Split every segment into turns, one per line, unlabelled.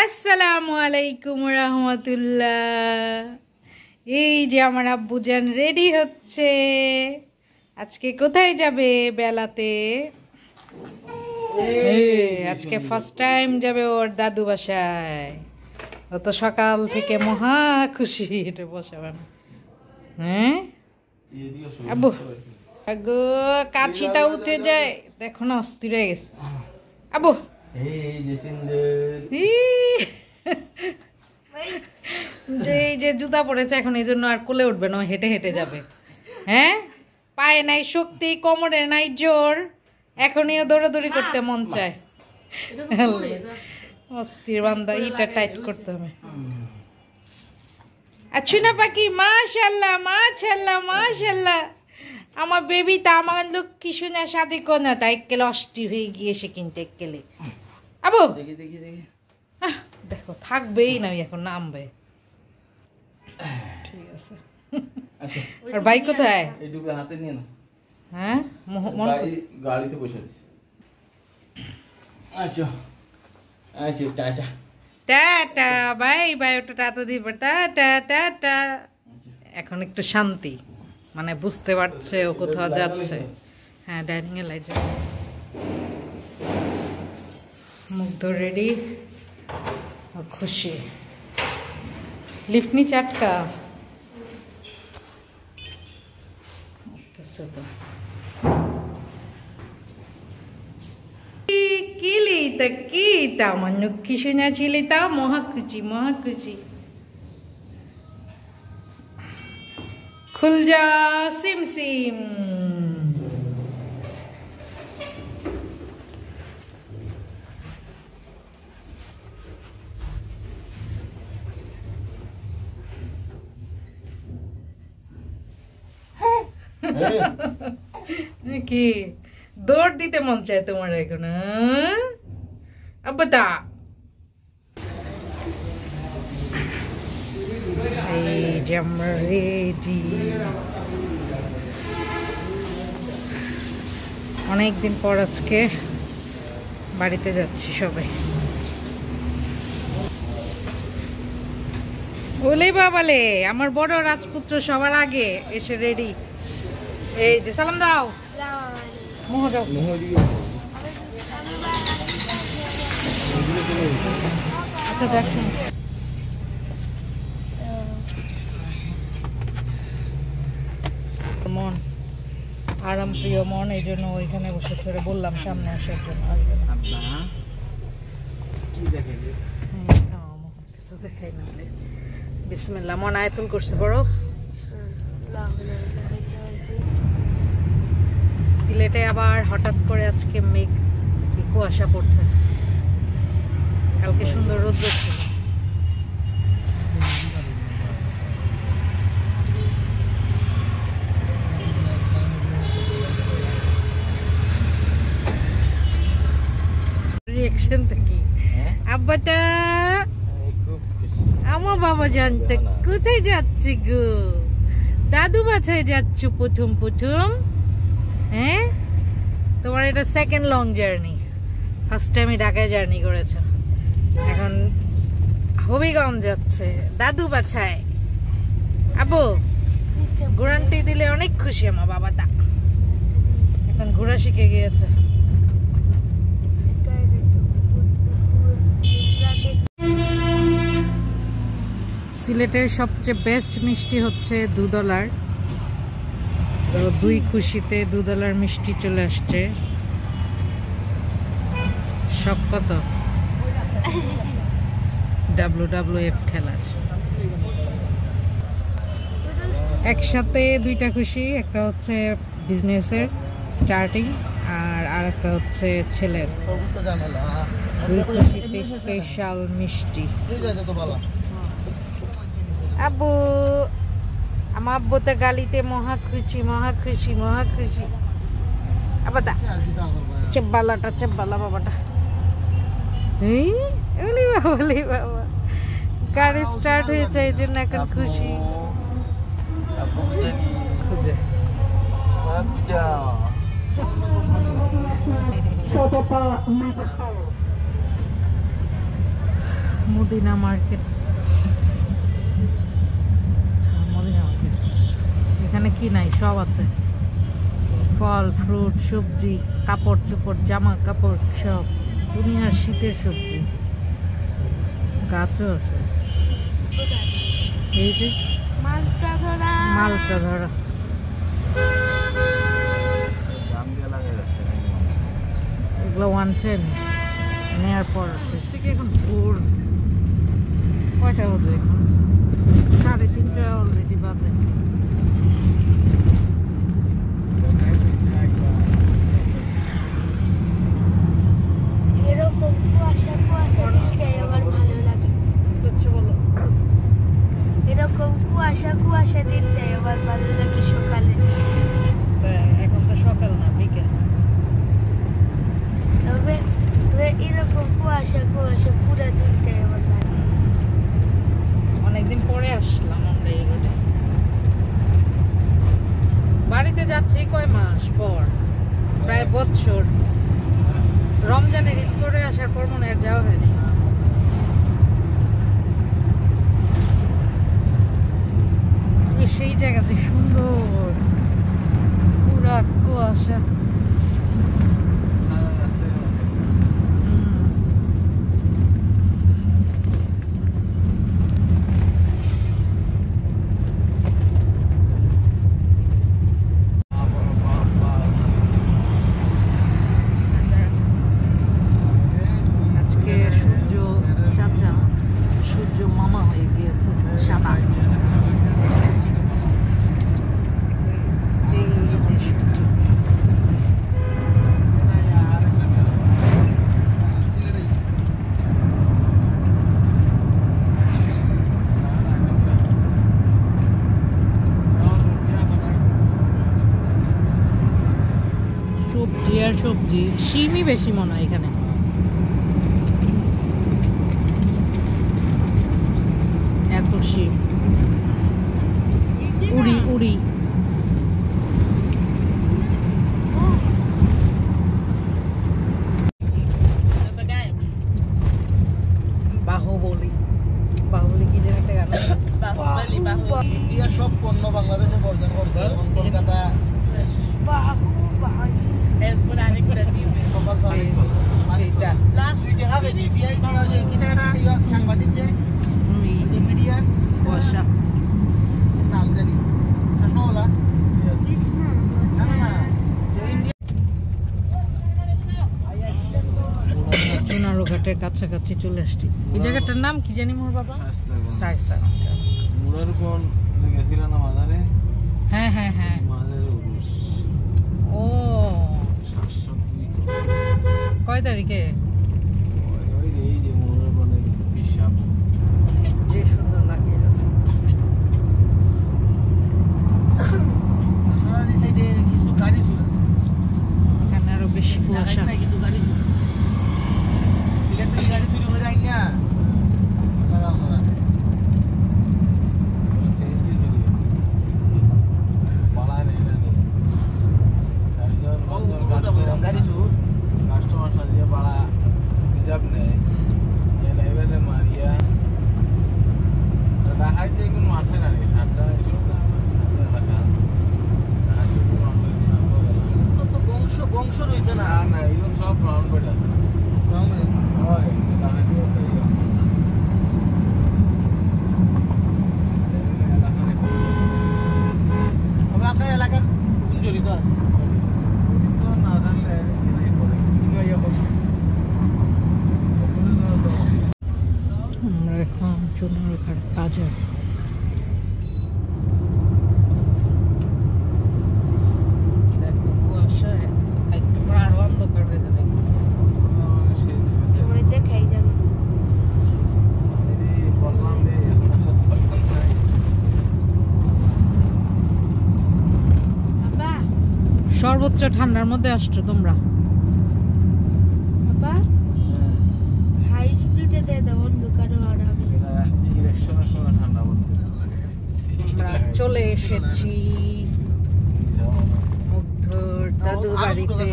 আসসালামু আলাইকুম রাহমাতুল্লাহ। এই যে আমার আব্বুজান রেডি হচ্ছে। আজকে কোথায় যাবে বেলাতে? আজকে ফার্স্ট টাইম যাবে ওর দাদু বাসায়। ও তো সকাল থেকে মহা খুশি। এটা বসাবেন। হ্যাঁ আব্বু, আগো কাছিটা উঠে যায়, দেখো না অস্থির হয়ে গেছে আব্বু। এই যে জুতা পড়েছে এখন, এই জন্য আর কোলে উঠবে না, হেঁটে হেঁটে যাবে। হ্যাঁ, পায়ে নাই শক্তি, কোমরে নাই জোর, এখনই দৌড়াদৌড়ি করতে মন চায়। অস্থির বান্দা, ইটা টাইট করতে হবে। আচ্ছা না পাখি, মাশাআল্লাহ মাশাআল্লাহ মাশাআল্লাহ। আমার বেবি তা আমার লক্ষ্মী শুনে সাথে কোনা তাই কেলে অস্থির হয়ে গিয়ে সে কিনতে কেলে। আবু দেখি দেখি দেখি, দেখো থাকবেই না, এখন নামবে। ঠিক আছে। আর ভাই কোথায়?
এইটুকু হাতে নিয়ে না।
হ্যাঁ,
গাড়িতে বসে আছে। আচ্ছা আচ্ছা, টাটা
টাটা বাই বাই। ওটা টাটা দিব, টাটা টাটা। এখন একটু শান্তি, মানে বুঝতে পারছে ও কোথাও যাচ্ছে। হ্যাঁ, ডাইনিং এ লাইট জ্বালানো। মুগ্ধ রেডি, খুশি। লিফট নি চাটকা কিলিতা কিতা মনু কি শুনেছিলি তা মহাকুচি মহাকুচি। খুল যা সিম সিম। কি দৌড় দিতে মন চায় তোমার এখন? আব্বা অনেকদিন পর আজকে বাড়িতে যাচ্ছি সবাই। ওলে বাবালে, আমার বড় রাজপুত্র সবার আগে এসে রেডি। এই যে সালাম দাও। মোহ যাও। আচ্ছা দেখ, মন আরাম প্রিয় মন, এই জন্য ওইখানে বসে ছেড়ে বললাম সামনে আসার জন্য। দেখাই না, বিসমিল্লাহ। মন আয়াতুল করছে বড়। সিলেটে আবার হঠাৎ করে আজকে মেঘ কি কুয়াশা পড়ছে। কালকে সুন্দর রোদ ছিল। রিঅ্যাকশনটা কি আব্বাটা? আমার বাবা জানতে কোথায় যাচ্ছে গো? দাদু বাছায় যাচ্ছ প্রথম প্রথম? হ্যাঁ, তোমার এটা সেকেন্ড লং জার্নি। ফার্স্ট টাইমই ঢাকায় জার্নি করেছ, এখন হবিগঞ্জ যাচ্ছে দাদু বাছায়। আবু ঘোরানটি দিলে অনেক খুশি আমার বাবাটা, এখন ঘোরা শিখে গিয়েছে। সিলেটের সবচেয়ে বেস্ট মিষ্টি হচ্ছে $2। তো 2 খুশিতে $2 মিষ্টি চলে আসছে। সব কত WWF খেলার একসাথে 2টা খুশি। একটা হচ্ছে বিজনেসের স্টার্টিং, আর একটা হচ্ছে ছেলের। 2 খুশিতে স্পেশাল মিষ্টি। আব্বু, আমার আব্বু তো গালিতে মহা খুশি মহা খুশি মহা খুশি। আবার চেব্বালাটা চেব্বালা বাবাটা। বাবা গাড়ি স্টার্ট হয়েছে, এই জন্য এখন খুশি। খুঁজে মদিনা মার্কেট। মদিনা মার্কেট এখানে কি নাই, সব আছে, ফল ফ্রুট সবজি কাপড় চোপড় জামা কাপড় সব, দুনিয়ার শীতের সবজি, গাছও আছে। এই যে মালটা ধরা এগুলো 110 নেওয়ার পর আছে। এখন ভোর কয়টা বাজে? এখন 3:30 অলরেডি বাজে।
এরকম কুয়াশা কুয়াশা দিনটাই আমার ভালো লাগে।
বলো,
এরকম কুয়াশা কুয়াশা দিনটাই আমার ভালো লাগে সকালে।
এখন তো সকাল না, বিকেল।
তবে এরকম কুয়াশা কুয়াশা পুরো দিনটাই আমার ভালো লাগে।
অনেকদিন পরে আসলাম আমরা এই রোডে। বাড়িতে যাচ্ছি কয় মাস পর, প্রায় বছর। রমজানের ঈদ করে আসার পর মনে আর যাওয়া হয়নি। সেই জায়গাতে সুন্দর, পুরা কুয়াশা। আজকে সূর্য চাচা, সূর্য মামা হয়ে গিয়েছে সাদা। সবজি আর সবজি, শিমই বেশি মনে হয় এখানে। এত শিম, উড়ি উড়ি। বাহুবলী, বাহুবলী কি যেন একটা গান আছে।
ইন্ডিয়া সব পণ্য বাংলাদেশে বর্জন করছে। কলকাতা
এরপর আরেকটা দিবে।
সকাল
এইটা
সাংবাদিক যে মিডিয়া
কুয়াশা।
নাম জানি চশমাওয়ালা না না না
চুনারু ঘাটের কাছাকাছি চলে আসছি। এই জায়গাটার নাম কি জানি মোর বাবা? শায়েস্তা।
মুরার কোন গেছিল না মাজারে?
হ্যাঁ হ্যাঁ হ্যাঁ,
মাজারে উরুস।
ও
702
কয় তারিখে?
ওই এই যে মুরার বনে বিশাপ।
যে সুন্দর লাগে রাস্তা।
সারা সাইডে কিছু গাড়ি চলেছে।
এখানে আরো বেশি কুয়াশা।
কিন্তু গাড়ি চলেছে। সিলেটের গাড়ি চুরি হয়ে যায় না। লাগাম না। সেন্টি চুরি। পালায় না এরা নেই। সাইজন বন্ধর গাড়ি চুর। কাস্টমার সাজিয়ে পালা রিজার্ভ নেয়। এ ড্রাইভারে মারিয়া দেখাইতে কোন মারছে না রে। ঠাট্টা এসব এলাকা। তো বংশ রয়েছে না। না এগুলো সব ব্রাউন বেটা। হয় দেখাইতে ওটাই তবে আপনার এলাকার কোন জড়িত আছে? না জানলে
আমরা এখন চুনারু ঘাট বাজার। দেখো কুয়াশায় একটু পর আরো অন্ধকার হয়ে যাবে।
সময় দেখাই যাবে।
বললাম যে এখন আসা
বাবা
সর্বোচ্চ ঠান্ডার মধ্যে আসছো তোমরা।
বাবা হাই স্পিডে দে দাও, অন্ধকার হওয়ার আগে।
ইলেকশনের সময় ঠান্ডা পড়ছে।
আমরা চলে এসেছি মুগ্ধর দাদু বাড়িতে।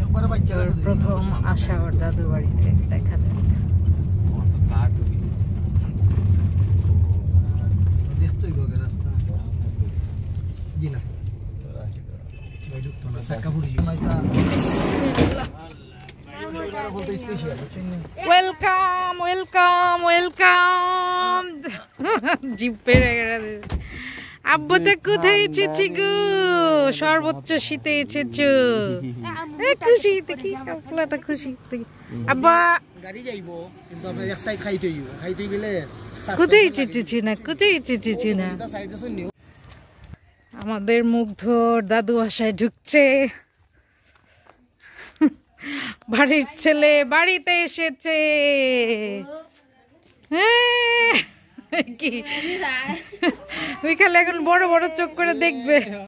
একবারে বাচ্চা
ওর প্রথম আসা ওর দাদু বাড়িতে। দেখা যাক ওয়েলকাম ওয়েলকাম ওয়েলকাম। জিপ পেরে গেছে। আব্বু তো কোথায় এসেছি গো? সর্বোচ্চ শীতে এসেছো। খুশি দেখি কাপলাটা খুশি আব্বা।
গাড়ি যাইবো কিন্তু আপনার এক সাইড খাইতে গেলে
কোথায় এসেছি না কোথায় এসেছি না। আমাদের মুগ্ধর দাদু বাসায় ঢুকছে। বাড়ির ছেলে বাড়িতে এসেছে। কি ওই খালে এখন বড় বড় চোখ করে দেখবে।